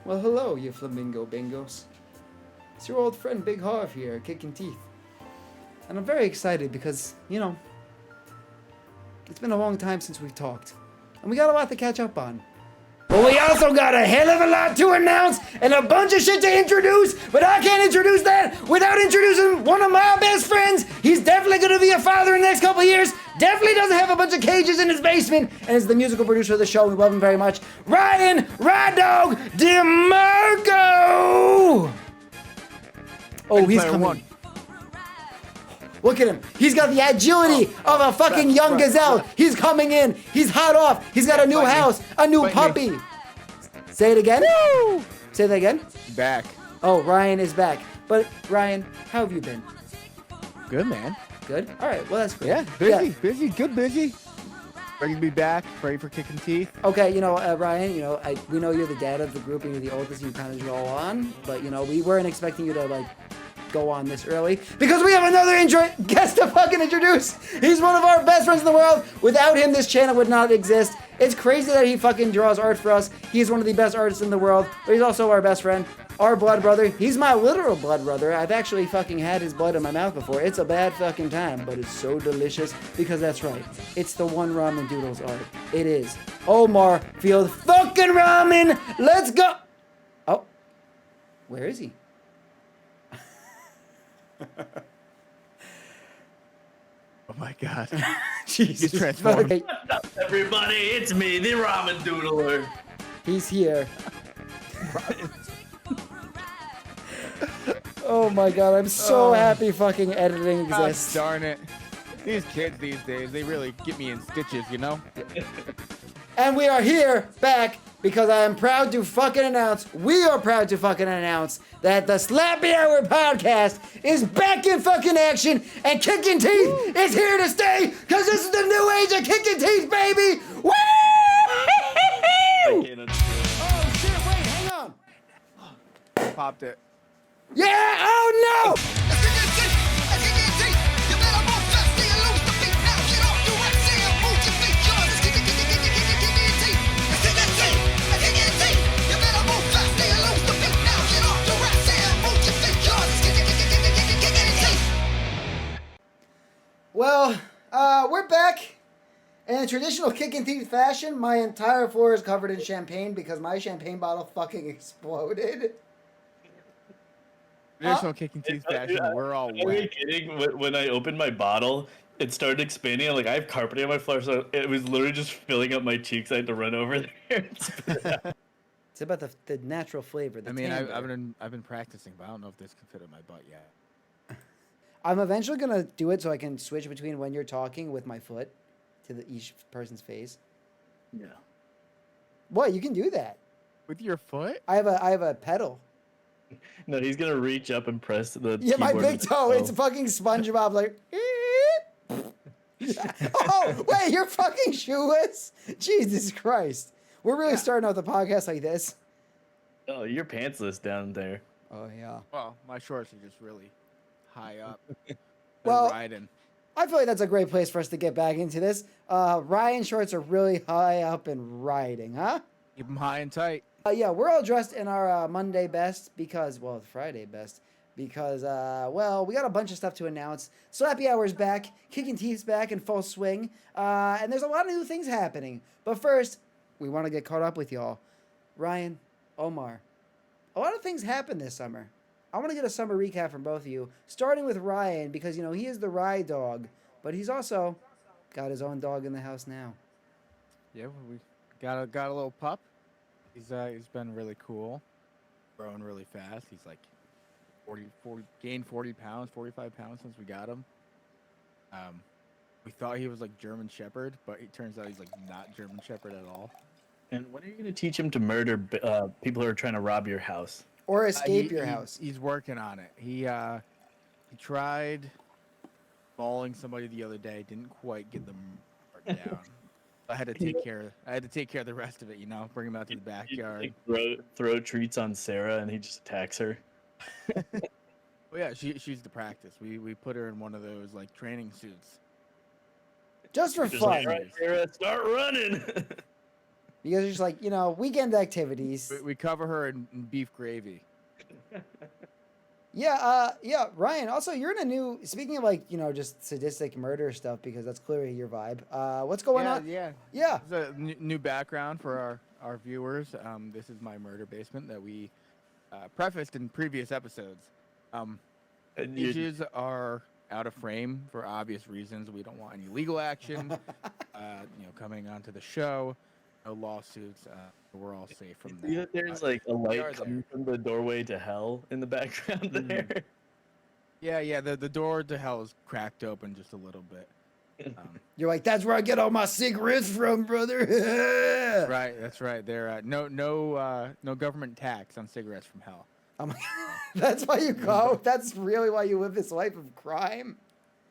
Well, hello, you flamingo bingos. It's your old friend Big Harv here, kicking teeth. And I'm very excited because, it's been a long time since we've talked. And we got a lot to catch up on. But we also got a hell of a lot to announce and a bunch of shit to introduce, but I can't introduce that without introducing one of my best friends. He's definitely gonna be a father in the next couple of years. Definitely doesn't have a bunch of cages in his basement, and is the musical producer of the show. We love him very much. Ryan Rad Dog DeMarco! Oh, he's coming. Look at him. He's got the agility of a fucking young gazelle. He's coming in. He's hot off. He's got a new house, a new puppy. Say it again. Woo! Say that again. Back. Oh, Ryan is back. But Ryan, how have you been? Good, man. Good? All right. Well, that's good. Yeah, busy, good busy. Ready to be back, ready for kicking teeth. Okay, Ryan, we know you're the dad of the group and you're the oldest, you kind of go on. But, we weren't expecting you to, go on this early because we have another guest to fucking introduce. He's one of our best friends in the world. Without him, this channel would not exist. It's crazy that he fucking draws art for us. He's one of the best artists in the world, but he's also our best friend, our blood brother. He's my literal blood brother. I've actually fucking had his blood in my mouth before. It's a bad fucking time, but it's so delicious because that's right. It's the one ramen doodles art. It is Omar Field fucking Ramen. Let's go. Oh, where is he? Oh my god. Jesus. Transformed. Okay. What's up, everybody? It's me, the Ramen Doodler. He's here. Oh my god, I'm so happy fucking editing God exists. darn it. These kids these days, they really get me in stitches, you know? And we are here, back, because I am proud to fucking announce, we are proud to fucking announce that the Slappy Hour podcast is back in fucking action and Kicking Teeth is here to stay because this is the new age of Kicking Teeth, baby! Woo! Oh shit, wait, hang on. Popped it. Yeah, oh no! Well, we're back. In traditional Kickin' Teeth fashion, my entire floor is covered in champagne because my champagne bottle fucking exploded. Traditional kicking teeth fashion, we're all Are you wet. kidding? When I opened my bottle, it started expanding. And, I have carpeting on my floor, so it was literally just filling up my cheeks. I had to run over there and spit it out. It's about the natural flavor. The I've been practicing, but I don't know if this can fit in my butt yet. I'm eventually gonna do it so I can switch between when you're talking with my foot to each person's face. Yeah. What? You can do that. With your foot? I have a pedal. No, he's gonna reach up and press the Yeah, my keyboard big with his toe. It's toe. fucking SpongeBob. Oh wait, you're fucking shoeless. Jesus Christ. We're really starting out the podcast like this. Oh, you're pantsless down there. Oh yeah. Well, my shorts are just really high up. Well, riding. I feel like that's a great place for us to get back into this. Ryan shorts are really high up and riding, huh? Keep them high and tight. Yeah, we're all dressed in our Monday best because, well, Friday best because, we got a bunch of stuff to announce. Slappy Hour's back, Kicking Teeth's back in full swing, and there's a lot of new things happening. But first, we want to get caught up with y'all. Ryan, Omar, a lot of things happened this summer. I want to get a summer recap from both of you, starting with Ryan because, he is the ride dog, but he's also got his own dog in the house now. Yeah, we got a little pup. He's been really cool, growing really fast. He's like 40 gained 40 pounds, 45 pounds since we got him. We thought he was like German Shepherd, but it turns out he's like not German Shepherd at all. And when are you gonna teach him to murder people who are trying to rob your house? Or escape your house. He's working on it. He tried mauling somebody the other day. Didn't quite get them down. I had to take care of the rest of it. Bring him out to the backyard. Throw treats on Sarah, and he just attacks her. Well, yeah, she's the practice. We put her in one of those like training suits. Just for Just fun. like, all right, Sarah, start running. You guys are just like, weekend activities. We cover her in beef gravy. Yeah, Ryan, also, you're in a new, speaking of like, just sadistic murder stuff, because that's clearly your vibe. What's going on? Yeah. Yeah. This is a new background for our viewers. This is my murder basement that we prefaced in previous episodes. Images are out of frame for obvious reasons. We don't want any legal action, coming onto the show. No lawsuits. We're all safe from that. There's like a light coming from the doorway to hell in the background there. Yeah. The door to hell is cracked open just a little bit. You're like, that's where I get all my cigarettes from, brother. That's right. There, no government tax on cigarettes from hell. That's why you go. That's really why you live this life of crime.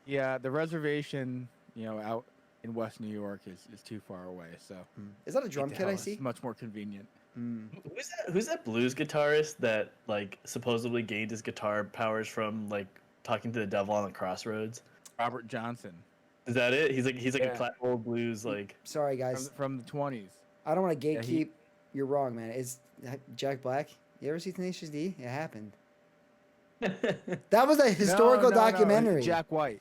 Yeah, the reservation, out in West New York is too far away. So is that a drum kit I see? It's much more convenient. Who's that blues guitarist that like supposedly gained his guitar powers from like talking to the devil on the crossroads? Robert Johnson. Is that it? He's like a classic old blues like. Sorry guys. From the 20s. I don't want to gatekeep. You're wrong, man. It's Jack Black. You ever see Tenacious D? It happened. That was a historical documentary. No. Jack White.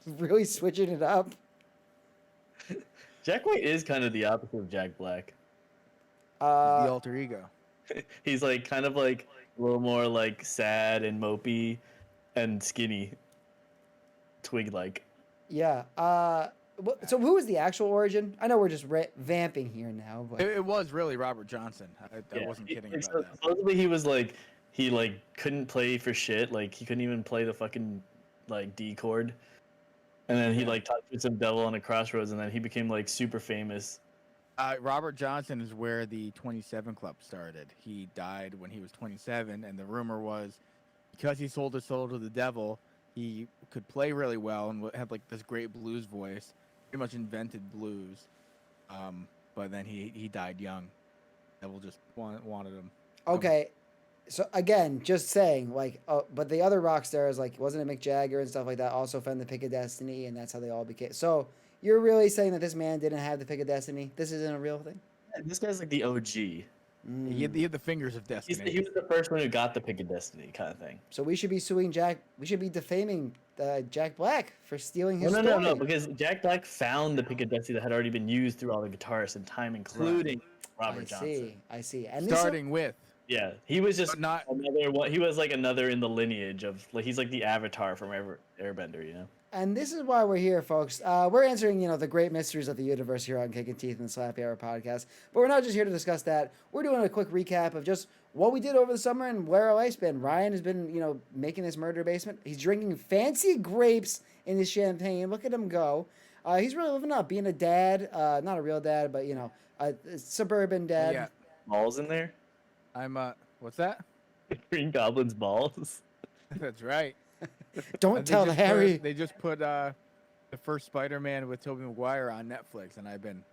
Really switching it up. Jack White is kind of the opposite of Jack Black. The alter ego. He's like kind of like a little more like sad and mopey and skinny. Twig-like. Yeah. So who was the actual origin? I know we're just vamping here now, but It was really Robert Johnson. I wasn't kidding about that. Supposedly he was like he couldn't play for shit. Like he couldn't even play the fucking like D chord. And then he like talked to some devil on a crossroads, and then he became like super famous. Robert Johnson is where the 27 Club started. He died when he was 27, and the rumor was because he sold his soul to the devil, he could play really well and had like this great blues voice. Pretty much invented blues. But then he died young. Devil just wanted him. okay. So again, just saying, like, but the other rock stars, like, wasn't it Mick Jagger and stuff like that, also found the pick of destiny, and that's how they all became. So you're really saying that this man didn't have the pick of destiny? This isn't a real thing? Yeah, this guy's like the OG. He had the fingers of destiny. He was the first one who got the pick of destiny kind of thing. So we should be suing Jack. We should be defaming Jack Black for stealing his story. No, because Jack Black found the pick of destiny that had already been used through all the guitarists in time, including Robert Johnson. I see. And Starting with. Yeah, he was just not another one. He was like another in the lineage of like he's like the Avatar from Airbender, you know. And this is why we're here, folks. We're answering, the great mysteries of the universe here on Kickin' Teeth and the Slappy Hour podcast. But we're not just here to discuss that. We're doing a quick recap of just what we did over the summer and where our life's been. Ryan has been, making this murder basement. He's drinking fancy grapes in his champagne. Look at him go. He's really living up, being a dad. Not a real dad, but, a suburban dad. Yeah. Balls in there. I'm what's that? Green Goblin's balls. That's right. Don't tell Harry. They just put the first Spider-Man with Tobey Maguire on Netflix, and I've been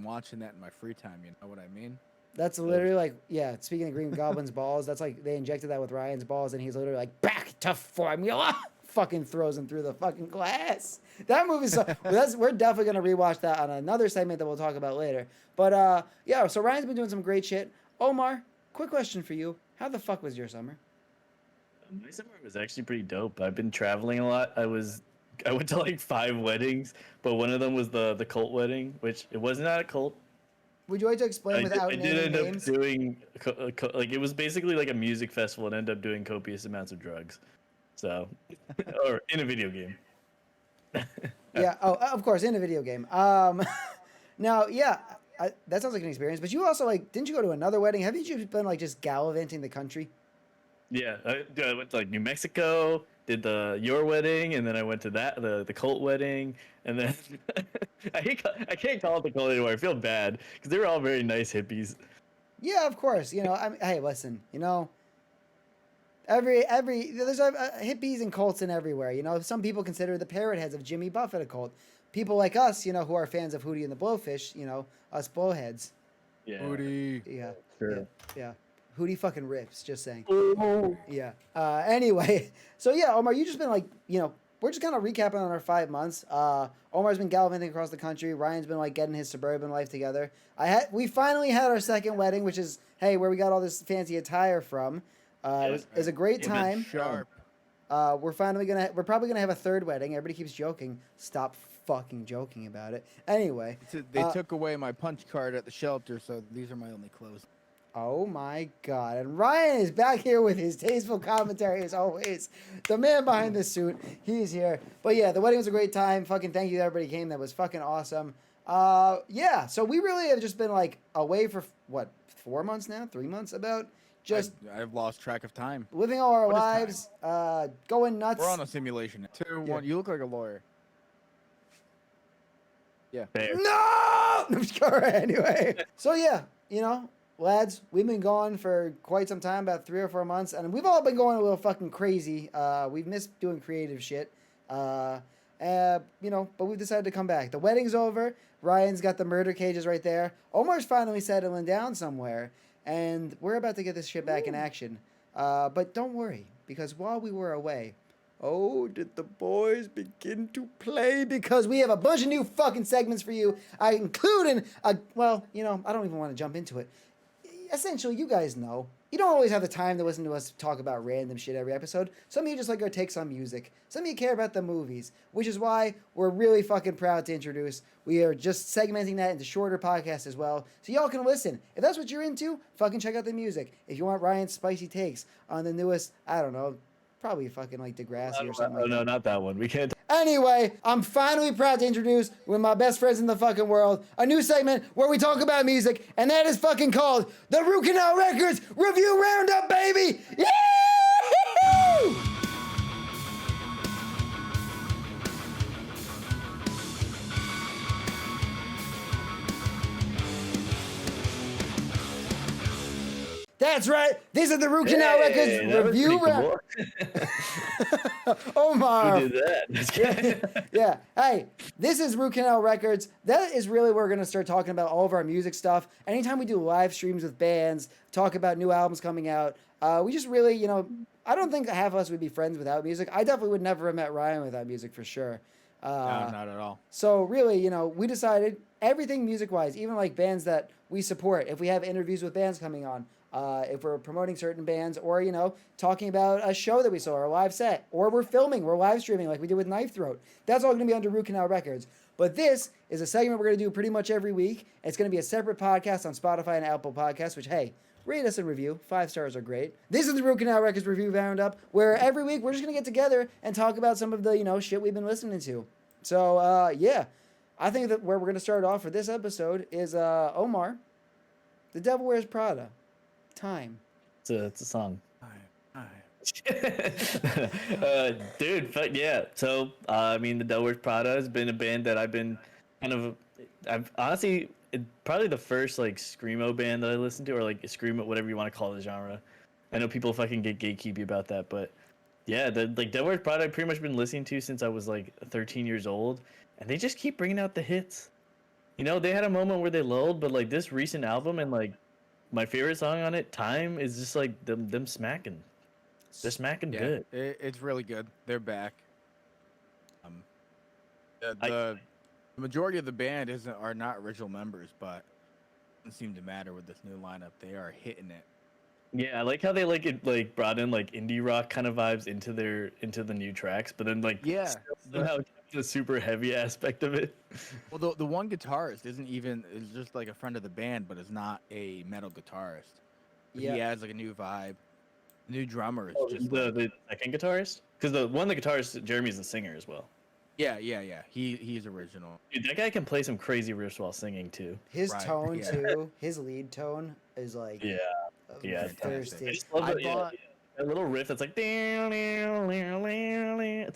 watching that in my free time. You know what I mean? That's literally like, speaking of Green Goblin's balls, that's like they injected that with Ryan's balls, and he's literally like, back to formula. Fucking throws him through the fucking glass. That movie's so, we're definitely going to rewatch that on another segment that we'll talk about later. But, so Ryan's been doing some great shit. Omar, quick question for you. How the fuck was your summer? My summer was actually pretty dope. I've been traveling a lot. I went to like 5 weddings, but one of them was the cult wedding, which it was not a cult. Would you like to explain without naming names? I did end up doing like it was basically like a music festival and ended up doing copious amounts of drugs. So, or in a video game. Yeah. Oh, of course, in a video game. Now, that sounds like an experience. But you also didn't you go to another wedding? Haven't you been just gallivanting the country? Yeah, I went to like New Mexico, did your wedding, and then I went to the cult wedding, and then I can't call it the cult anymore. I feel bad because they were all very nice hippies. Yeah, of course. Hey, listen. There's hippies and cults in everywhere. Some people consider the Parrot Heads of Jimmy Buffett a cult. People like us, who are fans of Hootie and the Blowfish, us blowheads. Yeah. Hootie. Yeah. Sure. Yeah. Hootie fucking rips, just saying. Oh. Yeah. Anyway, so yeah, Omar, you just been we're just kind of recapping on our 5 months. Omar's been gallivanting across the country. Ryan's been like getting his suburban life together. We finally had our second wedding, which is where we got all this fancy attire from. It was a great time. Sharp. We're probably gonna have a third wedding. Everybody keeps joking. Stop fucking joking about it. Anyway, They took away my punch card at the shelter, so these are my only clothes. oh my god! And Ryan is back here with his tasteful commentary as always. The man behind the suit, he's here. But yeah, the wedding was a great time. Fucking thank you to everybody who came. That was fucking awesome. Yeah. So we really have just been like away for what 4 months now, 3 months about. Just I've lost track of time. living all our What lives, is going nuts. We're on a simulation. 2, 1. You look like a lawyer. Yeah. Fair. No! Anyway. So yeah, lads, we've been gone for quite some time, about 3 or 4 months, and we've all been going a little fucking crazy. We've missed doing creative shit. But we've decided to come back. The wedding's over. Ryan's got the murder cages right there. Omar's finally settling down somewhere, and we're about to get this shit back in action. But don't worry, because while we were away, oh, did the boys begin to play? Because we have a bunch of new fucking segments for you, including I don't even want to jump into it. Essentially, you guys know, you don't always have the time to listen to us talk about random shit every episode. Some of you just like our takes on music. Some of you care about the movies, which is why we're really fucking proud to introduce. We are just segmenting that into shorter podcasts as well, so y'all can listen. If that's what you're into, fucking check out the music. If you want Ryan's spicy takes on the newest, I don't know, probably fucking like Degrassi or something like that. No, not that one. We can't. Anyway, I'm finally proud to introduce, with my best friends in the fucking world, a new segment where we talk about music, and that is fucking called the Root Canal Records Review Roundup, baby! Yeah! That's right. These are the Root Canal Records Review Roundup. Omar. Who did that? Yeah. Hey, this is Root Canal Records. That is really where we're going to start talking about all of our music stuff. Anytime we do live streams with bands, talk about new albums coming out, we just really, I don't think half of us would be friends without music. I definitely would never have met Ryan without music for sure. No, not at all. So really, we decided everything music-wise, even like bands that we support, if we have interviews with bands coming on, if we're promoting certain bands, or talking about a show that we saw or a live set, or we're live streaming like we did with Knife Throat, that's all going to be under Root Canal Records. But this is a segment we're going to do pretty much every week. It's going to be a separate podcast on Spotify and Apple Podcasts, which, hey, rate us and review. 5 stars are great. This is the Root Canal Records Review Roundup, where every week we're just going to get together and talk about some of the shit we've been listening to. So yeah, I think that where we're going to start off for this episode is Omar, The Devil Wears Prada. Time. It's a song. Dude, fuck yeah. So, the Devil Wears Prada has been a band that I've honestly, probably the first like screamo band that I listened to, or like screamo, whatever you want to call the genre. I know people fucking get gatekeepy about that, but yeah, the Devil Wears Prada I've pretty much been listening to since I was like 13 years old, and they just keep bringing out the hits. They had a moment where they lulled, but like this recent album and like my favorite song on it, Time, is just like them smacking. They're smacking good. It's really good. They're back. The majority of the band are not original members, but it doesn't seem to matter with this new lineup. They are hitting it. Yeah, I like how they brought in like indie rock kind of vibes into the new tracks, but then somehow the super heavy aspect of it. Well, the one guitarist is just like a friend of the band, but is not a metal guitarist. Yeah. He adds like a new vibe. The new drummer is just the second guitarist, because the guitarist Jeremy's the singer as well. Yeah. He's original. Dude, that guy can play some crazy riffs while singing too. His tone too. His lead tone is like thirsty. I just love that little riff that's like it's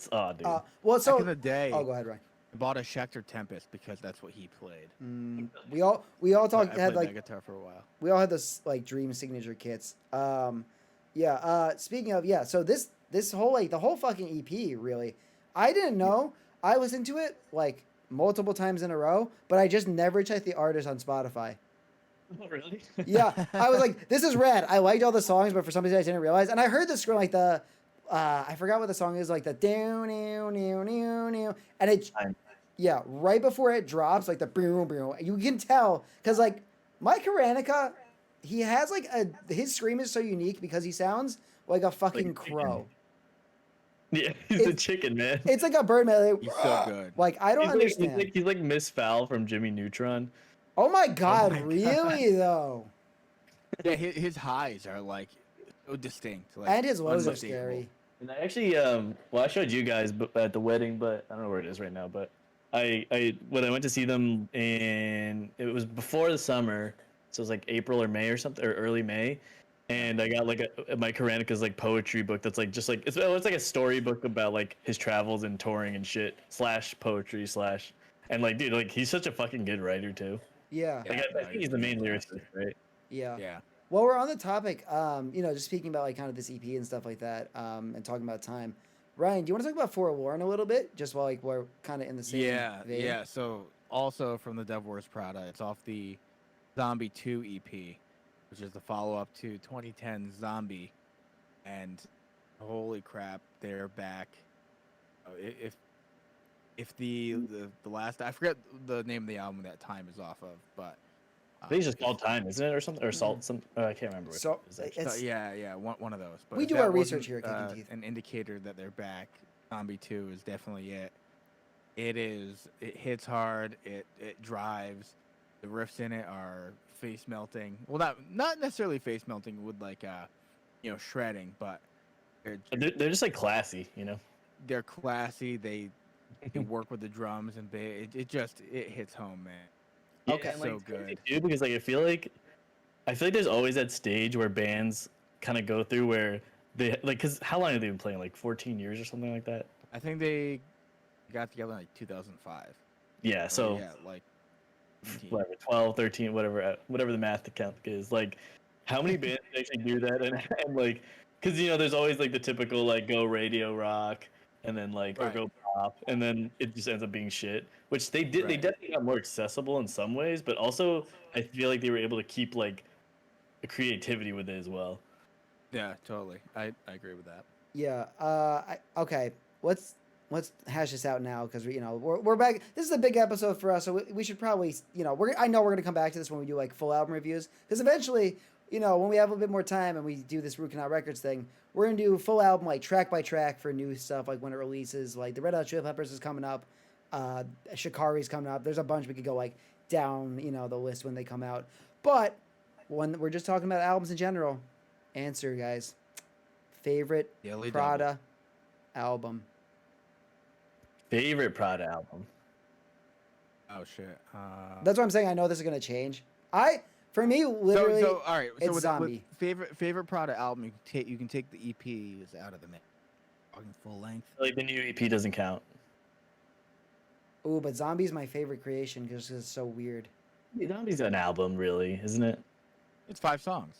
dude. Back in the day. Oh, go ahead, Ryan. I bought a Schecter Tempest because that's what he played. We all talked had like that guitar for a while. We all had those like dream signature kits. Speaking of so this whole the whole fucking EP really, I didn't know. I listened to it like multiple times in a row, but I just never checked the artist on Spotify. Oh, really? Yeah, I was like, this is rad. I liked all the songs, but for some reason I didn't realize. And I heard this from like the I forgot what the song is, like the down, and it, Time. yeah, right before it drops, like the boom, boom, you can tell because like Mike Haranica, he has like his scream is so unique because he sounds like a fucking chicken. crow. Yeah, he's a It's- chicken, man. It's like a bird man. He's so good. Like I don't understand. He's like Miss Fowl from Jimmy Neutron. Oh my god, my God. really though? Yeah, his highs are like so distinct. Like, And his lows are unmistakable. scary. And I actually, well, I showed you guys at the wedding, but I don't know where it is right now. But when I went to see them it was before the summer, so it was like April or May or something, or early May, and I got like a Mike Karanica's like poetry book that's like just like it's like a storybook about like his travels and touring and shit / poetry / and like dude, like he's such a fucking good writer too. Yeah, Like I think he's the main lyricist, right? yeah. Yeah. Well, we're on the topic, just speaking about like kind of this EP and stuff like that, and talking about time. Ryan, do you want to talk about Forlorn a little bit, just while like we're kind of in the same vein? Yeah. So also from the Devil Wears Prada, it's off the Zombie 2 EP, which is the follow-up to 2010 Zombie, and holy crap, they're back. If the last, I forget the name of the album that Time is off of, but I think it's just called Time, isn't it, or something, or Salt? I can't remember. What So, it is, actually. it's- yeah, one of those. But We if do that our research wasn't, here at Kickin' Teeth. An indicator that they're back. Zombie 2 is definitely it. It is. It hits hard. It drives. The riffs in it are face melting. Well, not necessarily face melting with like shredding, but They're just like classy, you know. they're classy. They work with the drums and it hits home, man. Yeah, Okay. and, like, So it's crazy, good. too, because like I feel like there's always that stage where bands kind of go through where they like, because how long have they been playing? Like 14 years or something like that. I think they got together in like 2005. Yeah. So yeah, like 17. whatever, 12, 13, whatever the math count is. Like, how many bands actually do that? And like, because there's always like the typical like go radio rock, and then like or Right. go pop, and then it just ends up being shit. Which they did. They Right. definitely got more accessible in some ways, but also I feel like they were able to keep like the creativity with it as well. Yeah, totally. I agree with that. Yeah. Okay. Let's hash this out now because we're back. This is a big episode for us, so we should probably I know we're gonna come back to this when we do like full album reviews because eventually when we have a bit more time and we do this Root Canal Records thing, we're gonna do full album like track by track for new stuff like when it releases. Like the Red Hot Chili Peppers is coming up, Shikari's coming up. There's a bunch we could go like down the list when they come out. But when we're just talking about albums in general, answer guys. Favorite Daily Prada album. Favorite Prada album. Oh shit. That's what I'm saying. I know this is gonna change. For me, literally, so all right. So it's with Zombie. favorite Prada album, you can take the EPs out of the mix. Talking full length. Like the new EP doesn't count. Ooh, but Zombie's my favorite creation because it's so weird. Zombie's an album, really, isn't it? It's 5 songs.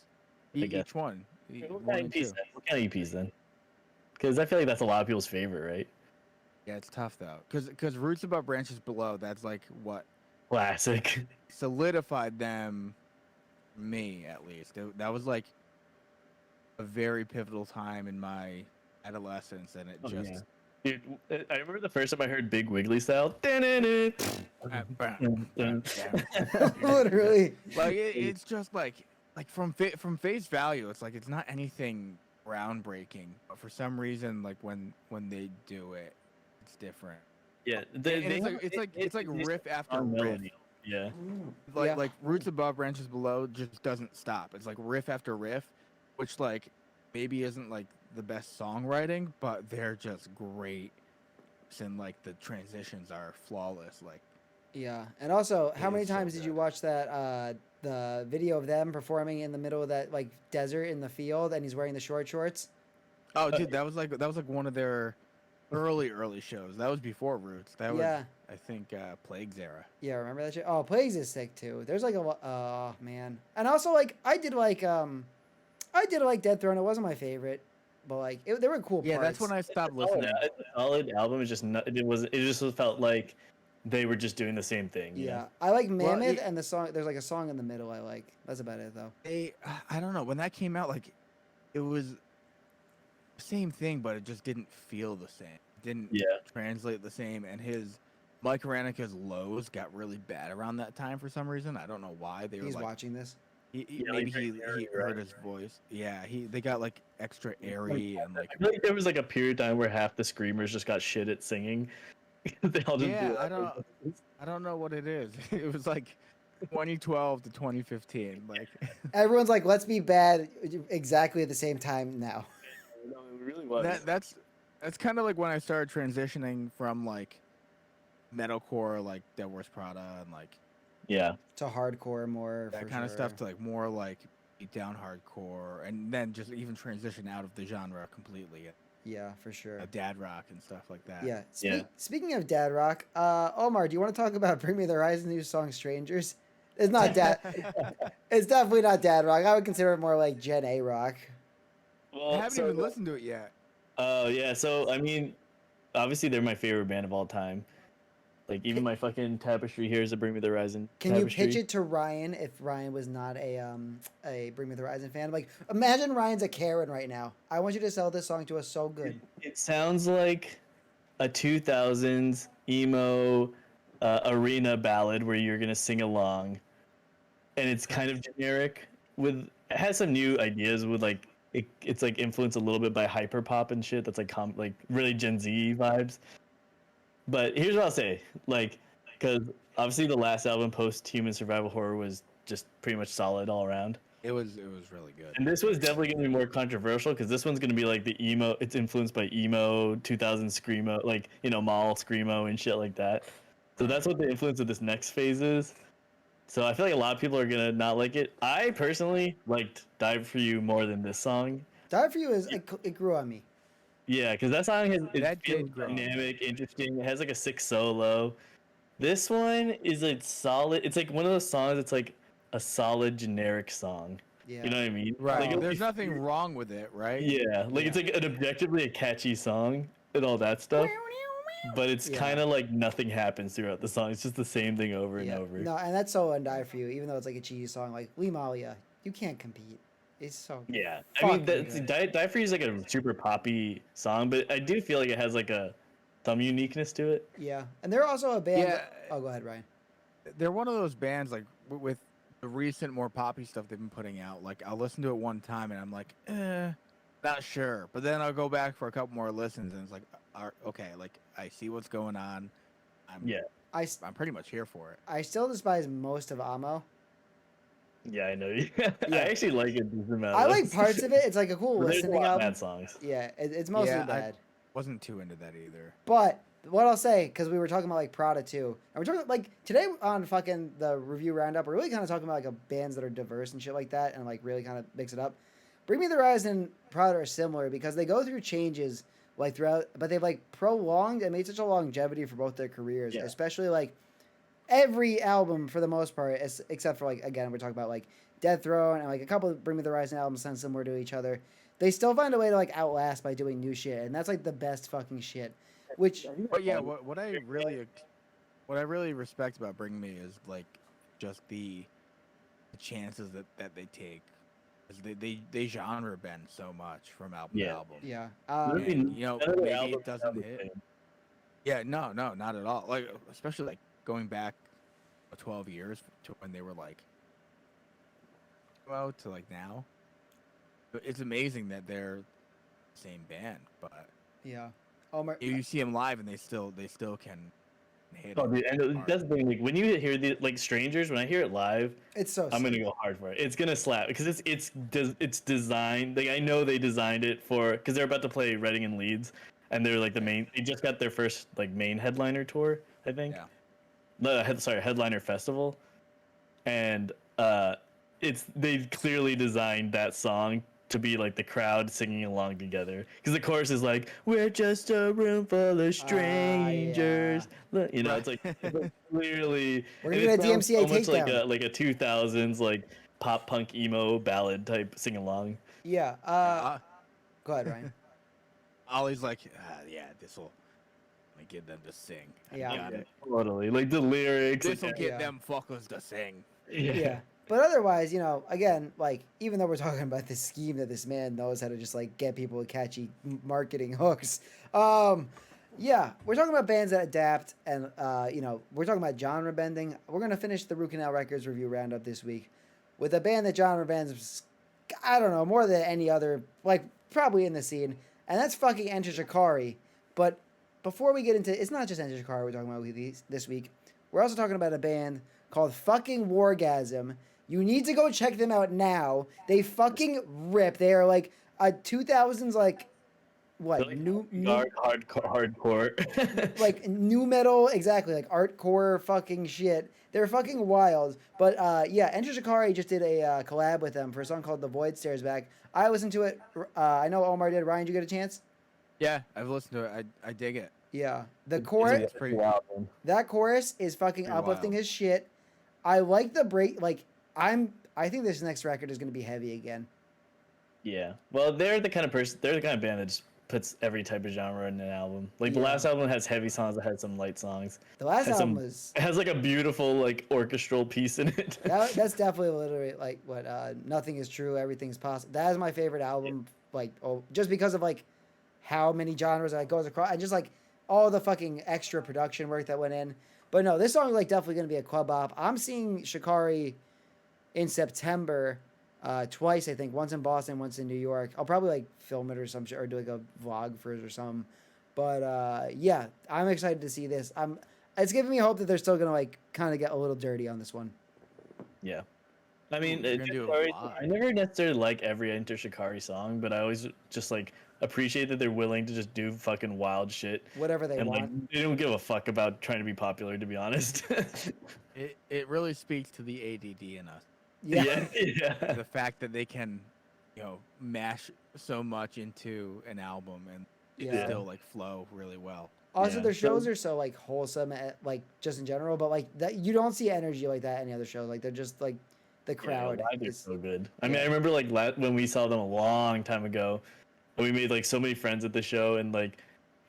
I guess. Each one. What One kind and of EPs two. then? What kind of EPs then? Because I feel like that's a lot of people's favorite, right? Yeah, it's tough though, because Roots Above Branches Below. That's like what Classic. solidified them. Me at least. That was like a very pivotal time in my adolescence, and it Oh, just. yeah. Dude, I remember the first time I heard Big Wiggly style. Literally. Like it's just like from face value, it's like it's not anything groundbreaking, but for some reason, like when they do it, it's different. Yeah, And it's like riff after riff. Yeah, Like Roots Above, Branches Below just doesn't stop. It's like riff after riff, which like maybe isn't like the best songwriting, but they're just great. And like the transitions are flawless. Like Yeah, and also, how It many is so times did you good. watch that the video of them performing in the middle of that like desert in the field, and he's wearing the short shorts? oh dude, that was like one of their early shows. That was before Roots. That was Yeah. I think Plague's era. Yeah, remember that shit? Oh, Plagues is sick too. There's like a oh man, and also like I did like Dead Throne. It wasn't my favorite, but like there were cool Yeah, parts. that's when I stopped It's listening. a solid album. It's just not, it just felt like they were just doing the same thing. you Yeah, know? I like Well, Mammoth, it- and the song. There's like a song in the middle I like. That's about it though. I don't know when that came out. Like it was same thing, but it just didn't feel the same. It didn't Yeah. translate the same. And his Mike Ranica's lows got really bad around that time for some reason. I don't know why. They were He's like, watching this. Yeah, maybe like, he very hurt airy, his voice. Yeah, they got like extra airy and like. I feel like there was like a period of time where half the screamers just got shit at singing. They all just Yeah, blew I out don't. their I don't know what it is. It was like 2012 to 2015. Like Everyone's like, let's be bad exactly at the same time now. no, it really was. that's kind of like when I started transitioning from like metalcore, like Devil Wears Prada, and like Yeah. To hardcore more. that for kind of sure. stuff to like more like beat down hardcore, and then just even transition out of the genre completely. Yeah, for sure. Dad rock and stuff like that. Yeah. Yeah. Speaking of dad rock, Omar, do you want to talk about Bring Me the Horizon new song "Strangers"? It's not dad. It's definitely not dad rock. I would consider it more like Gen A rock. I Well, haven't even listened to it yet. Oh yeah, so I mean, obviously they're my favorite band of all time. Like even my fucking tapestry here is a Bring Me the Horizon. Can you tapestry. pitch it to Ryan if Ryan was not a Bring Me the Horizon fan? Like, imagine Ryan's a Karen right now. I want you to sell this song to us so good. It sounds like a 2000s emo arena ballad where you're gonna sing along, and it's kind of generic. It has some new ideas with like it's like influenced a little bit by hyper pop and shit. That's like like really Gen Z vibes. But here's what I'll say, like, because obviously the last album, Post Human Survival Horror, was just pretty much solid all around. It was really good. And this was definitely gonna be more controversial because this one's gonna be like the emo. It's influenced by emo, 2000 screamo, like mall screamo and shit like that. So that's what the influence of this next phase is. So I feel like a lot of people are gonna not like it. I personally liked "Die for You" more than this song. Die for You it grew on me. Yeah, because that song That feels did grow on me. dynamic, interesting. It has like a sick solo. This one is like solid. It's like one of those songs. It's like a solid generic song. Yeah. You know what I mean? Right. Like, There's nothing wrong with it, right? yeah, like it's like an objectively a catchy song and all that stuff. But it's Yeah. kind of like nothing happens throughout the song. It's just the same thing over and Yeah. over. No, and that's so on Die for You, even though it's like a cheesy song, like Lee Malia, you can't compete. It's so good. Yeah, I mean, Fucking good. Die For You is like a super poppy song, but I do feel like it has like some uniqueness to it. Yeah, and they're also a band. Yeah. Oh, go ahead, Ryan. They're one of those bands like with the recent more poppy stuff they've been putting out. Like I'll listen to it one time and I'm like, not sure. But then I'll go back for a couple more listens and it's like, okay, like I see what's going on. I'm pretty much here for it. I still despise most of Amo. Yeah, I know. Yeah. I actually like it. I like parts of it. It's like a cool There's a listening lot of album. bad songs. Yeah, it's mostly Yeah, bad. Wasn't too into that either. But what I'll say, because we were talking about like Prada too, and we're talking like today on fucking the review roundup, we're really kind of talking about like bands that are diverse and shit like that, and like really kind of mix it up. Bring Me the Horizon and Prada are similar because they go through changes like throughout, but they've like prolonged and made such a longevity for both their careers, Yeah. especially like every album for the most part, except for like again we're talking about like Death Throne and like a couple of Bring Me the Horizon albums sound similar to each other. They still find a way to like outlast by doing new shit, and that's like the best fucking shit. Which But yeah, what I really respect about Bring Me is like just the chances that they take. 'Cause they genre bend so much from album to Yeah. album. yeah, And, None of their maybe albums it doesn't sound the hit. same. Yeah, no, not at all. Like especially like going back 12 years to when they were like, well, to like now. It's amazing that they're the same band, but yeah. Omar, you see them live and they still can hit. Oh, it dude, and hard. that's the thing. Like when you hear the like Strangers, when I hear it live, it's so. I'm sick. gonna go hard for it. It's gonna slap because it's designed. Like I know they designed it for because they're about to play Reading and Leeds, and they're like the main. They just got their first like main headliner tour, I think. Yeah. Headliner festival, and they clearly designed that song to be like the crowd singing along together because the chorus is like we're just a room full of strangers. You know, it's like clearly We're and gonna it get a sounds DMCA so much takedown. like a 2000s like pop punk emo ballad type sing along. Yeah. Go ahead, Ryan. Ollie's like, yeah, this'll get them to sing. I Yeah. got it. Totally, like the lyrics. This'll like, get Yeah. them fuckers to sing. Yeah. But otherwise, you know, again, like even though we're talking about this scheme that this man knows how to just like get people with catchy marketing hooks, yeah, we're talking about bands that adapt, and you know, we're talking about genre bending. We're gonna finish the Root Canal Records review roundup this week with a band that genre bends, I don't know, more than any other, like probably in the scene, and that's fucking Enter Shikari. But before we get into, it's not just Enter Shikari we're talking about this week. We're also talking about a band called fucking Wargasm. You need to go check them out now. They fucking rip. They are like a 2000s like what They're like new hardcore. like new metal, exactly, like artcore fucking shit. They're fucking wild. But yeah, Enter Shikari just did a collab with them for a song called The Void Stares Back. I listened to it. I know Omar did. Ryan, did you get a chance? Yeah, I've listened to it. I dig it. Yeah. The chorus, It's pretty that chorus is fucking Pretty uplifting wild. as shit. I like the break. Like I think this next record is gonna be heavy again. Yeah. Well, they're the kind of person. They're the kind of band that just puts every type of genre in an album. Like the Yeah. last album has heavy songs. It had some light songs. The last Has album some- was It has like a beautiful like orchestral piece in it. that's definitely literally like what Nothing Is True, Everything's Possible. That is my favorite album. Like just because of like how many genres it goes across and just like all the fucking extra production work that went in. But no, this song is like definitely gonna be a club op. I'm seeing Shikari in September, twice I think. Once in Boston, once in New York. I'll probably like film it or some shit or do like a vlog for it or something. But yeah, I'm excited to see this. It's giving me hope that they're still gonna like kind of get a little dirty on this one. Yeah. I mean, Ooh, you're gonna do it Shikari- live. I never necessarily like every Enter Shikari song, but I always just like appreciate that they're willing to just do fucking wild shit. Whatever they And want. like they don't give a fuck about trying to be popular, to be honest. It really speaks to the ADD in us. Yeah. yeah. The fact that they can, you know, mash so much into an album and it Yeah. still like flow really well. Also, Yeah. their shows are so like wholesome, like just in general. But like that, you don't see energy like that any other show. Like they're just like the crowd. Yeah, live is is- so good. I mean, yeah. I remember like when we saw them a long time ago, and we made like so many friends at the show, and like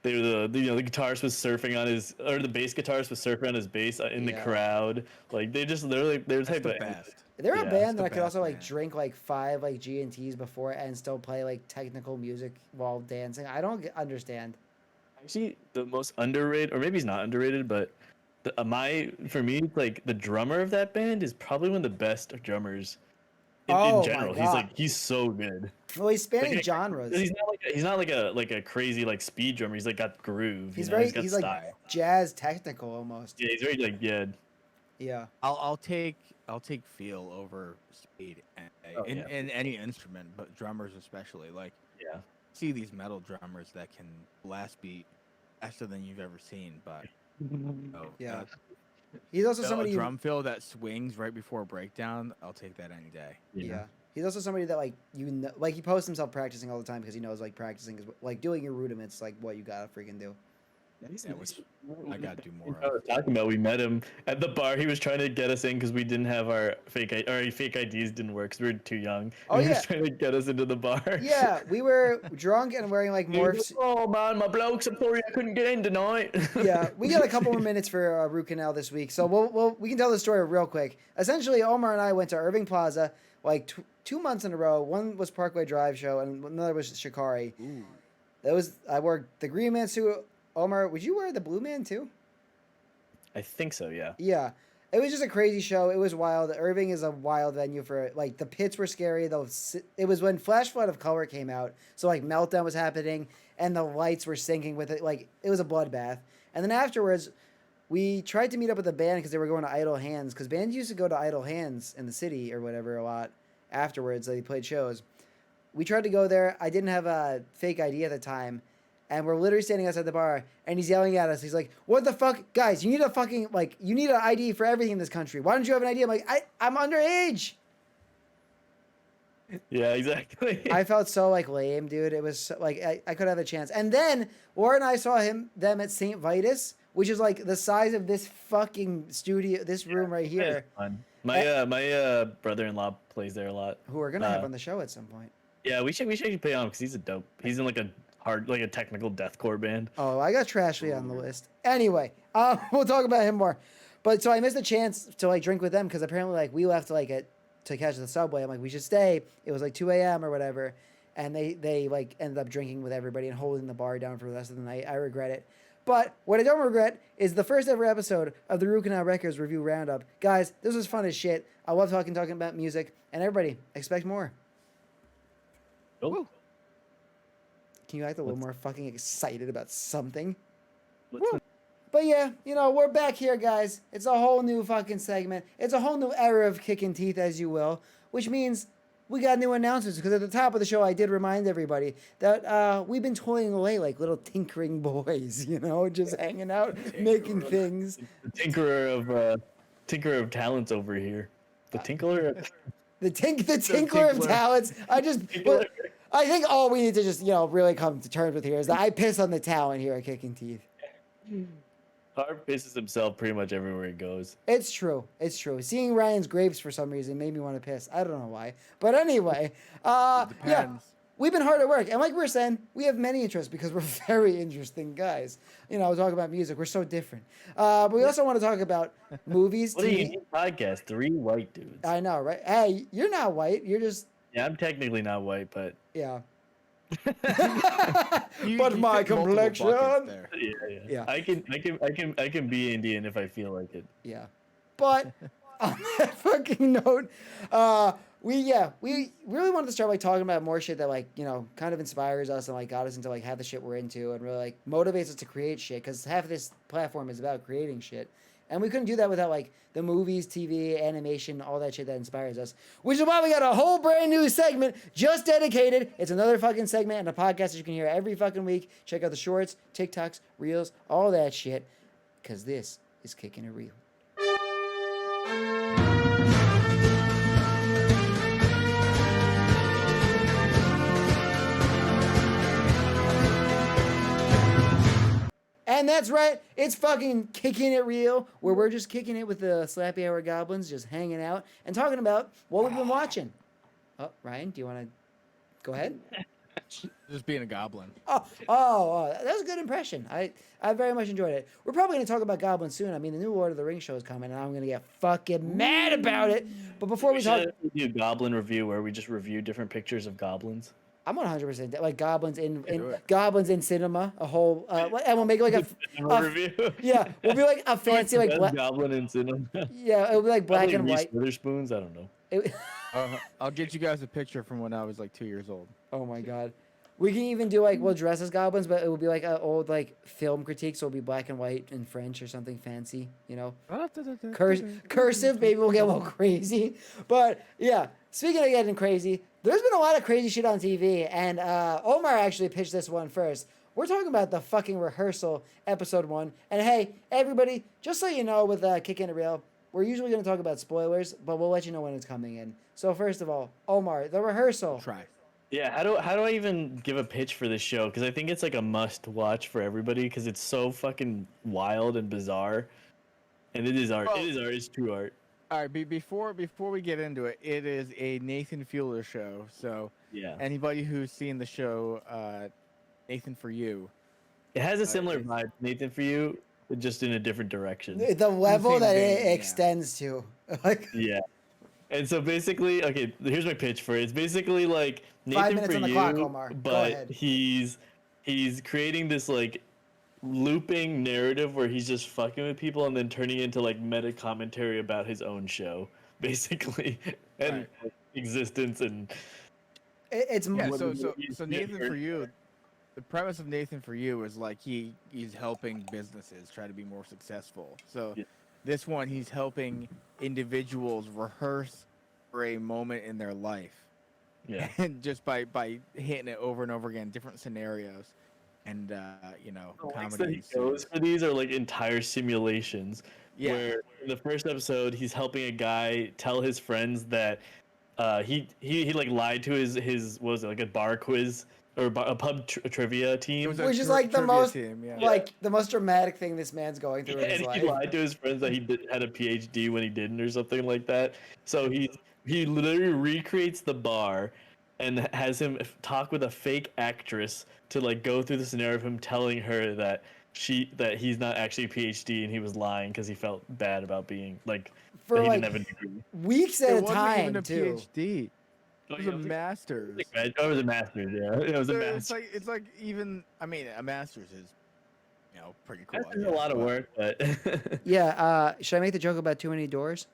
they were the the guitarist was surfing on his, or the bass guitarist was surfing on his bass in the Yeah. crowd. Like they're like they're the That's type the of best. They're a Yeah, band the that could also best, like man. drink like 5 like G&Ts before and still play like technical music while dancing. I don't understand. Actually, the most underrated, or maybe he's not underrated, but for me, like the drummer of that band is probably one of the best drummers in Oh my general. God. He's so good. Well, he's spanning Like, genres. He's not like a crazy like speed drummer. He's like got groove. He's you know? very got he's like style. jazz technical almost. Yeah, he's very like Yeah. I'll take feel over speed in yeah. any instrument, but drummers especially. Like yeah. see these metal drummers that can blast beat faster than you've ever seen, but oh, Yeah. He's also a somebody who- drum fill that swings right before a breakdown. I'll take that any day. Yeah. He's also somebody that like like he posts himself practicing all the time because he knows like practicing is like doing your rudiments like what you gotta freaking do. Yeah, which I gotta do more I was talking about, we met him at the bar. He was trying to get us in because we didn't have our fake IDs didn't work because we were too young. Oh, And he yeah. was trying to get us into the bar. Yeah, we were drunk and wearing like He was morphs. like, oh man, my blokes, I'm sorry I couldn't get in tonight. Yeah, we got a couple more minutes for Root Canal this week, so we can tell the story real quick. Essentially, Omar and I went to Irving Plaza like 2 months in a row. One was Parkway Drive show, and another was Shikari. Ooh. I wore the green man suit. Omar, would you wear the blue man too? I think so, yeah. Yeah. It was just a crazy show. It was wild. Irving is a wild venue for like the pits were scary. It was when Flash Flood of Color came out, so like Meltdown was happening and the lights were syncing with it. Like it was a bloodbath. And then afterwards, we tried to meet up with a band because they were going to Idle Hands because bands used to go to Idle Hands in the city or whatever a lot. Afterwards, they played shows. We tried to go there. I didn't have a fake ID at the time. And we're literally standing outside the bar, and he's yelling at us. He's like, "What the fuck, guys? You need a fucking you need an ID for everything in this country. Why don't you have an ID?" I'm like, I'm underage. Yeah, exactly. I felt so like lame, dude. It was so, like I could have a chance. And then Laura and I saw them at St. Vitus, which is like the size of this fucking studio, this room right Yeah, here. it's fun. My brother-in-law plays there a lot. Who we're gonna have on the show at some point. Yeah, we should play on him because he's a dope. He's in like a technical deathcore band. Oh, I got Trashly on the list. Anyway, we'll talk about him more. But so I missed a chance to like drink with them because apparently like we left like at to catch the subway. I'm like, we should stay. It was like 2 a.m. or whatever. And they like ended up drinking with everybody and holding the bar down for the rest of the night. I regret it. But what I don't regret is the first ever episode of the CANAL Records Review Roundup. Guys, this was fun as shit. I love talking about music. And everybody, expect more. Oh. Can you act a little more fucking excited about something? Woo. But yeah, we're back here, guys. It's a whole new fucking segment. It's a whole new era of kicking teeth, as you will. Which means we got new announcements. Because at the top of the show, I did remind everybody that we've been toiling away like little tinkering boys, just hanging out, making things. The tinkerer of talents over here. The tinkler. The tinkler of talents. I think all we need to just, really come to terms with here is that I piss on the talent here at Kicking Teeth. Harv pisses himself pretty much everywhere he goes. It's true. Seeing Ryan's grapes for some reason made me want to piss. I don't know why. But anyway, yeah, we've been hard at work. And like we were saying, we have many interests because we're very interesting guys. We talk about music. We're so different. But we also want to talk about movies. What a unique podcast. 3 white dudes. I know, right? Hey, you're not white. You're just... Yeah, I'm technically not white, but... Yeah. You but my fit multiple complexion. buckets there. Yeah. I can be Indian if I feel like it. Yeah. But on that fucking note, we really wanted to start like talking about more shit that like, kind of inspires us and like got us into like half the shit we're into and really like motivates us to create shit because half of this platform is about creating shit. And we couldn't do that without like the movies, TV, animation, all that shit that inspires us. Which is why we got a whole brand new segment just dedicated. It's another fucking segment and a podcast that you can hear every fucking week. Check out the shorts, TikToks, Reels, all that shit. Because this is Kicking It Real. And that's right, it's fucking Kicking It Real, where we're just kicking it with the Slappy Hour Goblins, just hanging out and talking about what we've been watching. Oh, Ryan, do you want to go ahead? Just being a goblin. Oh, that was a good impression. I very much enjoyed it. We're probably going to talk about Goblins soon. I mean, the new Lord of the Rings show is coming, and I'm going to get fucking mad about it. But before we talk... do a goblin review where we just review different pictures of goblins. I'm 100% like goblins in cinema, a whole, and we'll make like a review. Yeah, we'll be like a fancy like goblin in cinema. Yeah, it'll be like black and white. Witherspoons, I don't know. I'll get you guys a picture from when I was like 2 years old. Oh my god, we can even do like we'll dress as goblins, but it will be like an old like film critique, so it'll be black and white in French or something fancy, cursive. Maybe we'll get a little crazy, but yeah. Speaking of getting crazy, there's been a lot of crazy shit on TV, and Omar actually pitched this one first. We're talking about the fucking Rehearsal episode 1, and hey, everybody, just so you know, with Kickin' It Real, we're usually going to talk about spoilers, but we'll let you know when it's coming in. So first of all, Omar, the Rehearsal. Try. Yeah, how do I even give a pitch for this show? Because I think it's like a must watch for everybody because it's so fucking wild and bizarre, and it is art. It is art. It's true art. All right, before we get into it, it is a Nathan Fuller show. So yeah, anybody who's seen the show, Nathan For You. It has a similar vibe, Nathan For You, just in a different direction. The level that it extends to. Yeah. And so basically, okay, here's my pitch for it. It's basically like Nathan For You, clock, Omar. but he's creating this like looping narrative where he's just fucking with people and then turning into like meta commentary about his own show, basically, and existence and. It's yeah. So Nathan For You, the premise of Nathan For You is like he's helping businesses try to be more successful. So this one he's helping individuals rehearse for a moment in their life. Yeah. And just by hitting it over and over again, different scenarios. And comedy. That he goes for these are like entire simulations. Yeah. Where in the first episode, he's helping a guy tell his friends that he like lied to his what was it, like a bar quiz or a pub trivia team, which is like the most the most dramatic thing this man's going through in his life. He lied to his friends that he had a PhD when he didn't or something like that. So he literally recreates the bar and has him talk with a fake actress to like go through the scenario of him telling her that he's not actually a PhD and he was lying because he felt bad about being like for But he like didn't have a degree. weeks at It a wasn't time even a too. PhD. Oh, It was yeah, a master's. it was a master's. Yeah, it was a So master's. it's like even I mean a master's is pretty cool. I That's a guess, lot of but- work, but Yeah. Should I make the joke about too many doors?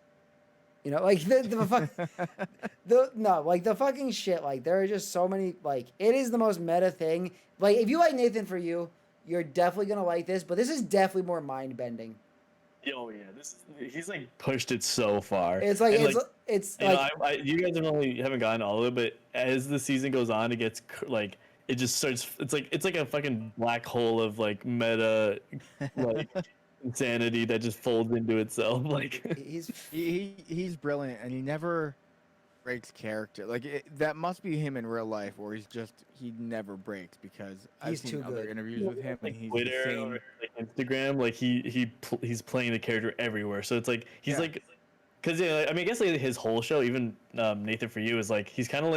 You know, like the fuck, like the fucking shit. Like there are just so many. Like it is the most meta thing. Like if you like Nathan For You, you're definitely gonna like this. But this is definitely more mind bending. oh yeah, he's like pushed it so far. It's like And, it's you like know, you guys haven't gotten all of it, but as the season goes on, it gets like it just starts. It's like a fucking black hole of like meta, like insanity that just folds into itself. Like he's he's brilliant, and he never breaks character. Like that must be him in real life, or he never breaks because I've He's seen too other good. interviews with him, and like he's Twitter the same. or like Instagram, like he's playing the character everywhere. So it's like he's Yeah. like, because yeah, I mean, I guess like his whole show, even Nathan For You, is like he's kind of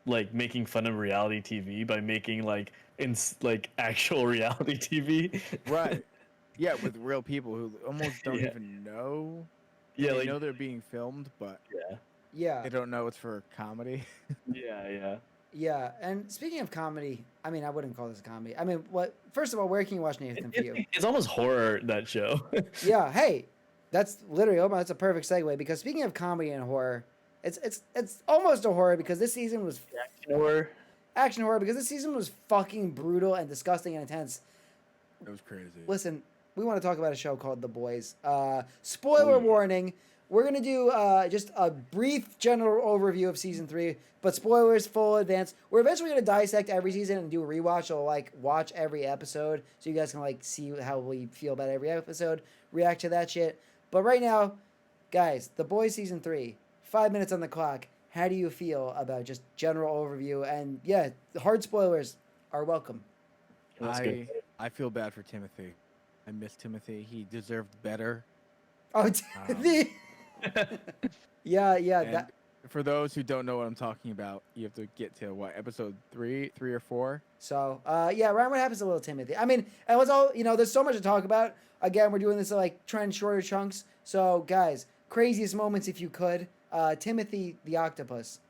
like making fun of reality TV by making like like actual reality TV. Right. Yeah, with real people who almost don't Yeah. even know. Yeah, They like know they're being filmed, but yeah they don't know it's for comedy. yeah. yeah. And speaking of comedy, I mean I wouldn't call this a comedy. I mean what? First of all, where can you watch Nathan For You? It's almost horror, that show. Yeah. Hey, that's literally that's a perfect segue because speaking of comedy and horror, it's almost a horror because this season was Horror. action horror because this season was fucking brutal and disgusting and intense. It was crazy. Listen, we want to talk about a show called The Boys. Spoiler warning. We're going to do just a brief general overview of season 3, but spoilers full advance. We're eventually going to dissect every season and do a rewatch. So, like, watch every episode so you guys can, like, see how we feel about every episode, react to that shit. But right now, guys, The Boys season 3, 5 minutes on the clock. How do you feel about just general overview? And, yeah, hard spoilers are welcome. That's good. I feel bad for Timothy. I miss Timothy. He deserved better. Oh, Timothy! Yeah. And for those who don't know what I'm talking about, you have to get to what, episode 3 or 4? So, yeah, Ryan, what happens to little Timothy? I mean, and what's all, there's so much to talk about. Again, we're doing this like trend shorter chunks. So, guys, craziest moments if you could. Timothy the octopus.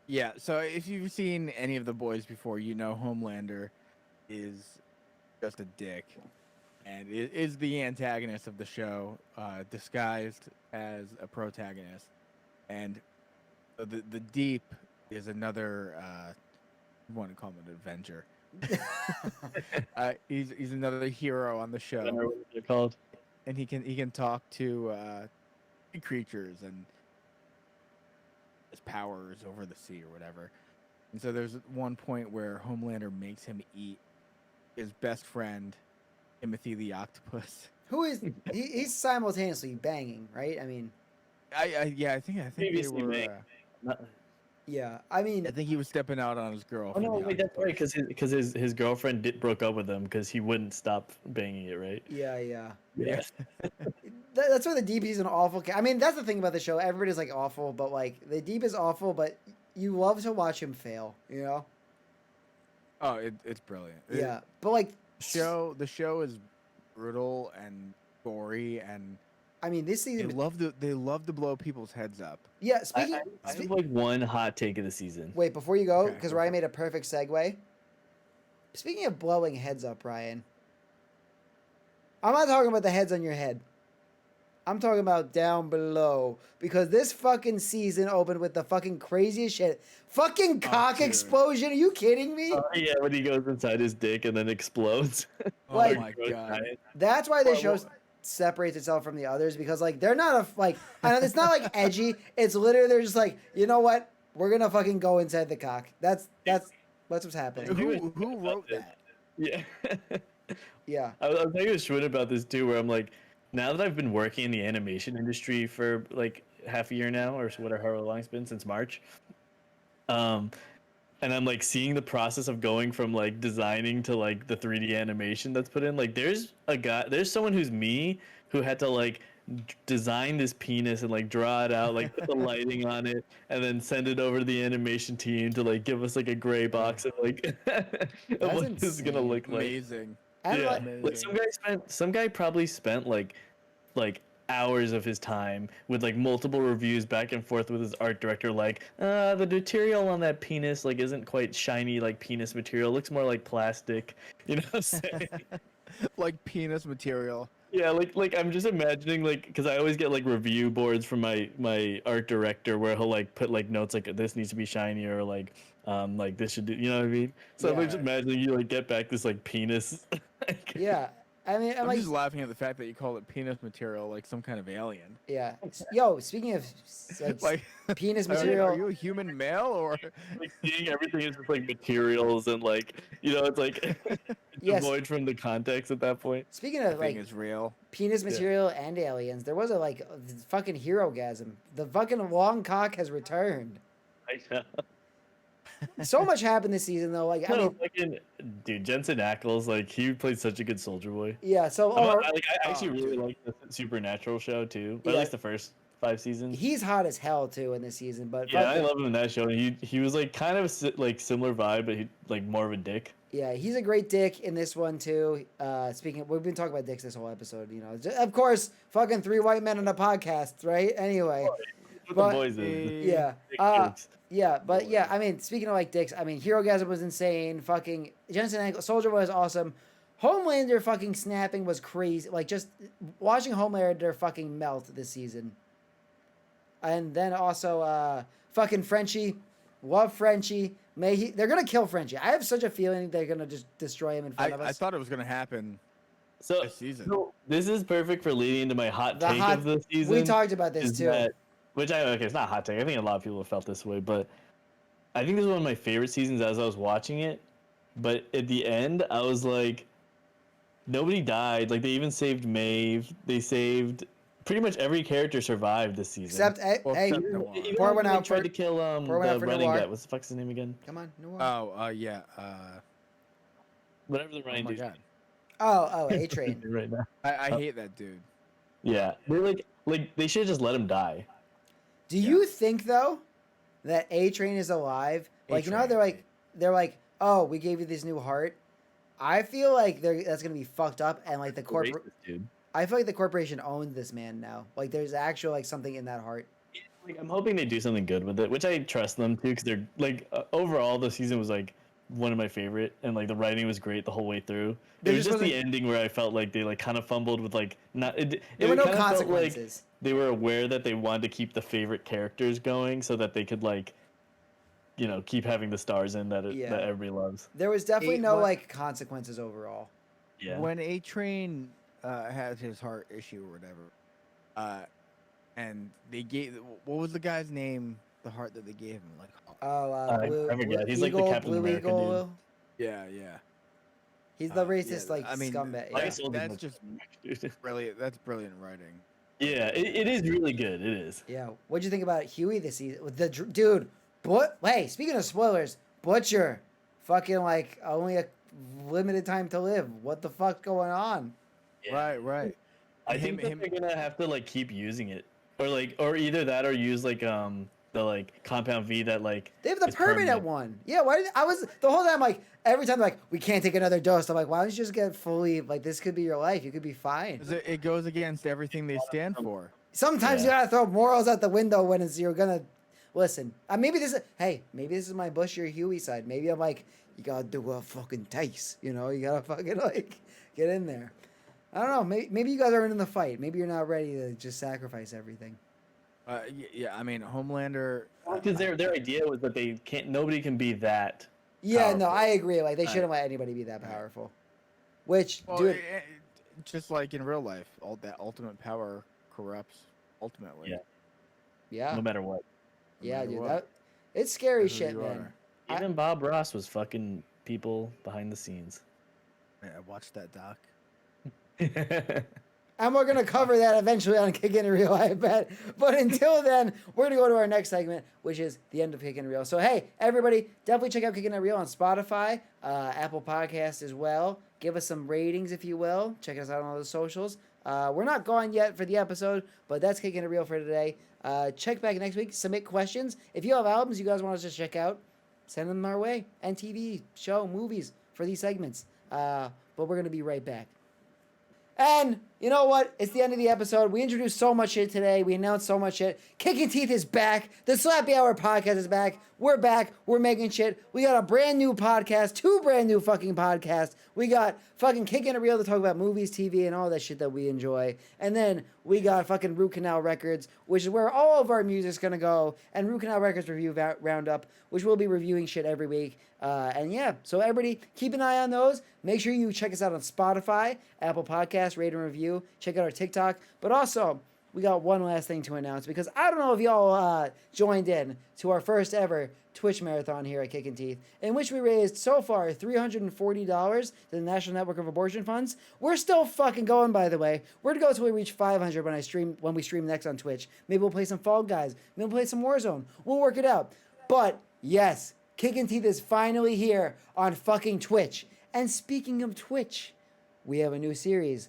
Yeah, so if you've seen any of the boys before, you know Homelander is just a dick. And it is the antagonist of the show, disguised as a protagonist. And the Deep is another, I want to call him an Avenger. He's another hero on the I don't know show, what they're called. and he can talk to creatures and his powers over the sea or whatever. And so there's one point where Homelander makes him eat his best friend, Timothy the octopus. Who is he's simultaneously banging, right? I mean, I think they Previously were. made. yeah. I mean, I think he was stepping out on his girl. Oh for no, the wait, that's right, octopus. because his girlfriend broke up with him because he wouldn't stop banging it, right? yeah. Yeah. That's why the Deep is an awful. I mean, that's the thing about the show. Everybody's like awful, but like the Deep is awful, but you love to watch him fail. Oh, it's brilliant. Yeah, but like The show is brutal and gory, and I mean, this they season. love to blow people's heads up. Yeah. I have like one hot take of the season. Wait, before you go, Okay, because go Ryan for it. made a perfect segue. Speaking of blowing heads up, Ryan. I'm not talking about the heads on your head. I'm talking about down below. Because this fucking season opened with the fucking craziest shit. Fucking cock dude. explosion. Are you kidding me? Yeah, when he goes inside his dick and then explodes. Oh Like- my god! That's why this Well, show separates itself from the others. Because, like, they're not I know it's not, like, edgy. It's literally, they're just like, you know what? We're going to fucking go inside the cock. That's what's happening. Who wrote that? Yeah. Yeah. I was talking to Schwinn about this too, where I'm like, now that I've been working in the animation industry for like half a year now, or whatever long it's been since March, and I'm like seeing the process of going from like designing to like the 3D animation that's put in. Like, there's someone who's me who had to like design this penis and like draw it out, like put the lighting on it, and then send it over to the animation team to like give us like a gray box of like of what this is gonna insane. look like. Amazing. And Yeah, like, like some guy probably spent like hours of his time with like multiple reviews back and forth with his art director, like the material on that penis like isn't quite shiny like penis material, it looks more like plastic. You know what I'm saying? Like penis material. Yeah, like I'm just imagining like because I always get like review boards from my art director where he'll like put like notes like this needs to be shiny or like this should do, you know what I mean? So I'm Yeah. just imagining you like get back this like penis. Yeah. I mean, I'm like, just laughing at the fact that you call it penis material, like some kind of alien. yeah. Yo, speaking of like, Like, penis are material, you a human male or? Like seeing everything is just like materials and like you know it's like it's Yes. devoid from the context at that point. speaking of Thing like is real. penis material and aliens, there was a like fucking hero-gasm. The fucking long cock has returned. I know. So much happened this season though. Like, I No, mean, fucking dude, Jensen Ackles, like he played such a good soldier boy. yeah. So, I actually Oh, really dude. like the Supernatural show too. Or Yeah. at least the first 5 seasons. he's hot as hell too in this season. But Yeah, I fucking- love him in that show. He was like kind of like similar vibe, but he like more of a dick. yeah, he's a great dick in this one too. Speaking, we've been talking about dicks this whole episode. You know, of course, fucking 3 white men on a podcast, right? Anyway, What But- the boys is. yeah. Dick Uh, jokes. yeah, but yeah, I mean, speaking of like dicks, I mean, Hero-gasm was insane. Fucking Jensen Ackles, Soldier was awesome. Homelander fucking snapping was crazy. Like just watching Homelander fucking melt this season. And then also fucking Frenchie, love Frenchie. They're gonna kill Frenchie. I have such a feeling they're gonna just destroy him in front of us. I thought it was gonna happen So, this season. so this is perfect for leading into my hot The take hot- of the season. we talked about this is too. that- which okay, it's not a hot take. I think a lot of people have felt this way, but I think this is one of my favorite seasons as I was watching it. But at the end, I was like, nobody died. Like they even saved Maeve. They saved pretty much every character survived this season. Except Well, hey, except Noir. Even pour when one they out tried for- to kill pour one out the for running Noir. guy. What's the fuck's his name again? come on, no. Oh, yeah. Whatever the Oh running my dude's god. Oh, A Train. name right now. I hate that dude. Yeah, they're like they should have just let him die. Do you think though that A Train is alive? Like, you know how they're like, oh, we gave you this new heart. I feel like that's gonna be fucked up, and like the corporate. Racist, dude. I feel like the corporation owns this man now. Like, there's actual like something in that heart. Like, I'm hoping they do something good with it, which I trust them to, because they're like overall the season was like one of my favorite, and like the writing was great the whole way through. There It was just just the wasn't- ending where I felt like they like kind of fumbled with like not. There were no kinda felt like consequences. they were aware that they wanted to keep the favorite characters going, so that they could like, you know, keep having the stars in that Yeah. that everybody loves. There was definitely Eight no what- like consequences overall. Yeah. When A Train had his heart issue or whatever, and they gave what was the guy's name? The heart that they gave him, like Oh, I Blue, forget. Blue He's like the Eagle, Captain Blue America Eagle. yeah. He's the Yeah, racist like I mean, scumbag. Like, Yeah. it's all that's the- just dude. brilliant. That's brilliant writing. Yeah, it is really good. It is. Yeah. What'd you think about Huey this season? With the dude, hey, speaking of spoilers, Butcher, fucking like only a limited time to live. What the fuck going on? Yeah. Right. I think that they're gonna have to like keep using it, or either that or use like the like compound V that like They have the is permanent one. Yeah, why did I was the whole time like every time like we can't take another dose. I'm like, why don't you just get fully like this could be your life. You could be fine. 'Cause it goes against everything they stand for. Sometimes Yeah. you gotta throw morals out the window when you're gonna listen. Maybe this is my Bush or Huey side. Maybe I'm like, you gotta do a fucking taste. You know, you gotta fucking like get in there. I don't know. Maybe you guys aren't in the fight. Maybe you're not ready to just sacrifice everything. Yeah. I mean, Homelander. because their idea was that nobody can be that. Yeah, no, Powerful. I agree. Like they Right. shouldn't let anybody be that powerful. Which, Well, dude, just like in real life, all that ultimate power corrupts ultimately. Yeah. yeah, No matter what. no yeah, matter dude, what. it's scary That's who shit, you man. are. I- Even Bob Ross was fucking people behind the scenes. Yeah, I watched that doc. And we're gonna cover that eventually on Kickin' Real, I bet. But until then, we're gonna go to our next segment, which is the end of Kickin' Real. So hey, everybody, definitely check out Kickin' Real on Spotify, Apple Podcasts as well. Give us some ratings, if you will. Check us out on all the socials. We're not gone yet for the episode, but that's Kickin' Real for today. Check back next week. Submit questions. If you have albums you guys want us to check out, send them our way. And TV, show, movies for these segments. But we're gonna be right back. And you know what? It's the end of the episode. We introduced so much shit today. We announced so much shit. Kickin' Teeth is back. The Slappy Hour podcast is back. We're back. We're making shit. We got a brand new podcast. 2 brand new fucking podcasts. We got fucking Kickin' It Real to talk about movies, TV, and all that shit that we enjoy. And then we got fucking Root Canal Records, which is where all of our music's gonna go. And Root Canal Records review roundup, which we'll be reviewing shit every week. And yeah, so everybody keep an eye on those. Make sure you check us out on Spotify, Apple Podcasts, rate and review. Check out our TikTok. But also, we got one last thing to announce because I don't know if y'all joined in to our first ever Twitch marathon here at Kickin' Teeth, in which we raised so far $340 to the National Network of Abortion Funds. We're still fucking going, by the way. We're gonna go until we reach 500 when we stream next on Twitch. Maybe we'll play some Fall Guys. Maybe we'll play some Warzone. We'll work it out. But yes, Kickin' Teeth is finally here on fucking Twitch. And speaking of Twitch, we have a new series.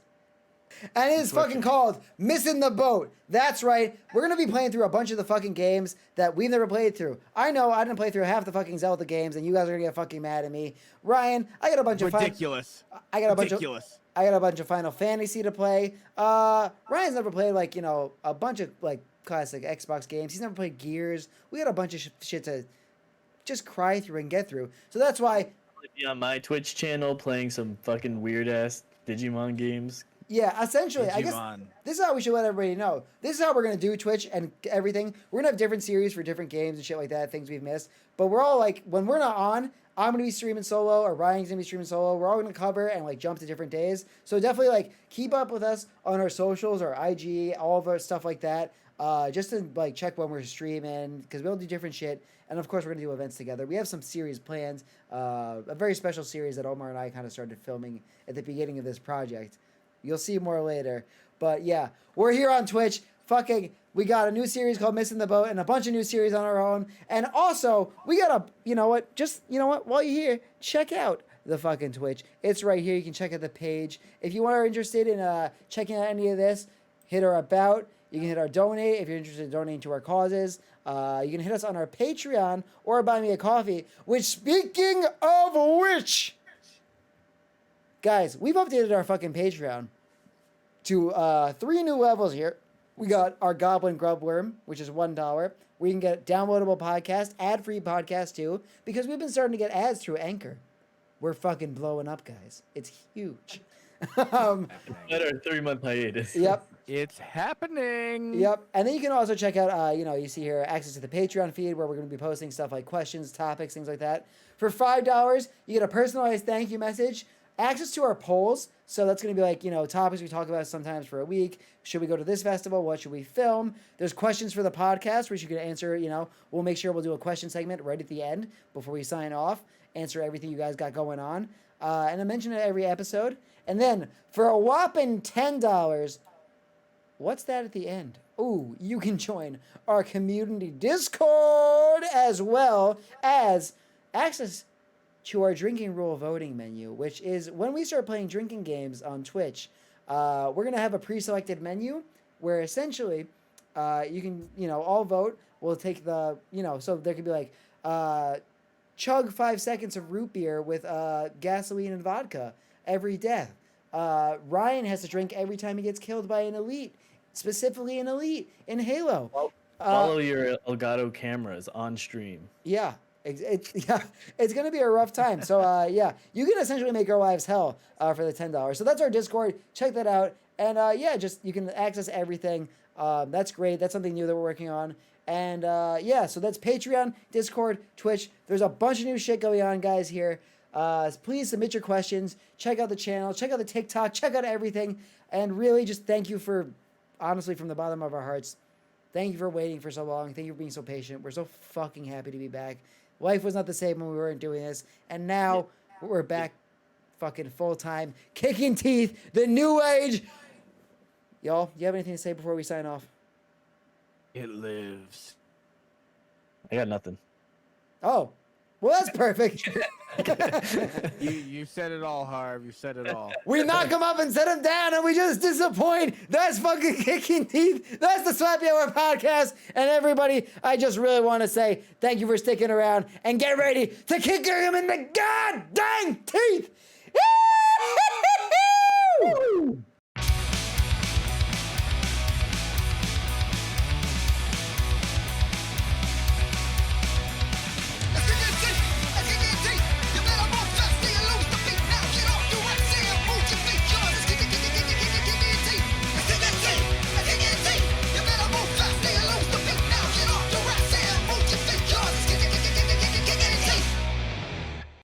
And it is fucking called Missing the Boat. That's right. We're going to be playing through a bunch of the fucking games that we've never played through. I know I didn't play through half the fucking Zelda games, and you guys are going to get fucking mad at me. Ryan, I got a bunch ridiculous. I got a bunch of Final Fantasy to play. Ryan's never played, like, you know, a bunch of, like, classic Xbox games. He's never played Gears. We got a bunch of shit to just cry through and get through. So that's why... Be on my Twitch channel playing some fucking weird-ass Digimon games. Yeah, essentially, I guess this is how we should let everybody know. This is how we're going to do Twitch and everything. We're going to have different series for different games and shit like that, things we've missed. But we're all like, when we're not on, I'm going to be streaming solo or Ryan's going to be streaming solo. We're all going to cover and like jump to different days. So definitely like keep up with us on our socials, our IG, all of our stuff like that. Just to like check when we're streaming because we'll do different shit. And of course, we're going to do events together. We have some series planned, a very special series that Omar and I kind of started filming at the beginning of this project. You'll see more later. But yeah, we're here on Twitch. Fucking, we got a new series called Missing the Boat and a bunch of new series on our own. And also, we got a, you know what, while you're here, check out the fucking Twitch. It's right here. You can check out the page. If you are interested in checking out any of this, hit our about. You can hit our donate if you're interested in donating to our causes. You can hit us on our Patreon or buy me a coffee. Which, speaking of which, guys, we've updated our fucking Patreon to 3 new levels here. We got our Goblin Grubworm, which is $1. We can get downloadable podcast, ad-free podcast too, because we've been starting to get ads through Anchor. We're fucking blowing up, guys. It's huge. At our 3-month hiatus. Yep. It's happening. Yep. And then you can also check out, you see here, access to the Patreon feed where we're going to be posting stuff like questions, topics, things like that. For $5, you get a personalized thank you message, access to our polls. So that's going to be like, topics we talk about sometimes for a week. Should we go to this festival? What should we film? There's questions for the podcast, which you can answer, we'll make sure we'll do a question segment right at the end before we sign off. Answer everything you guys got going on. And I mention it every episode. And then for a whopping $10, what's that at the end? Ooh, you can join our community Discord as well as access to our drinking rule voting menu, which is when we start playing drinking games on Twitch, we're going to have a pre-selected menu where essentially you can, all vote. We'll take the, so there could be like chug 5 seconds of root beer with gasoline and vodka every death. Ryan has to drink every time he gets killed by an elite, specifically an elite in Halo. Follow your Elgato cameras on stream. Yeah. It's going to be a rough time. So, you can essentially make our lives hell for the $10. So that's our Discord. Check that out. And, you can access everything. That's great. That's something new that we're working on. And, so that's Patreon, Discord, Twitch. There's a bunch of new shit going on, guys, here. Please submit your questions. Check out the channel. Check out the TikTok. Check out everything. And really just thank you for, honestly, from the bottom of our hearts, thank you for waiting for so long. Thank you for being so patient. We're so fucking happy to be back. Life was not the same when we weren't doing this. And now we're back fucking full-time. Kicking Teeth, the new age. Y'all, you have anything to say before we sign off? It lives. I got nothing. Oh, well, that's perfect. You said it all, Harv. You said it all. We knock them up and set them down, and we just disappoint. That's fucking Kicking Teeth. That's the Slappy Hour podcast. And everybody, I just really want to say thank you for sticking around and get ready to kick them in the goddamn teeth.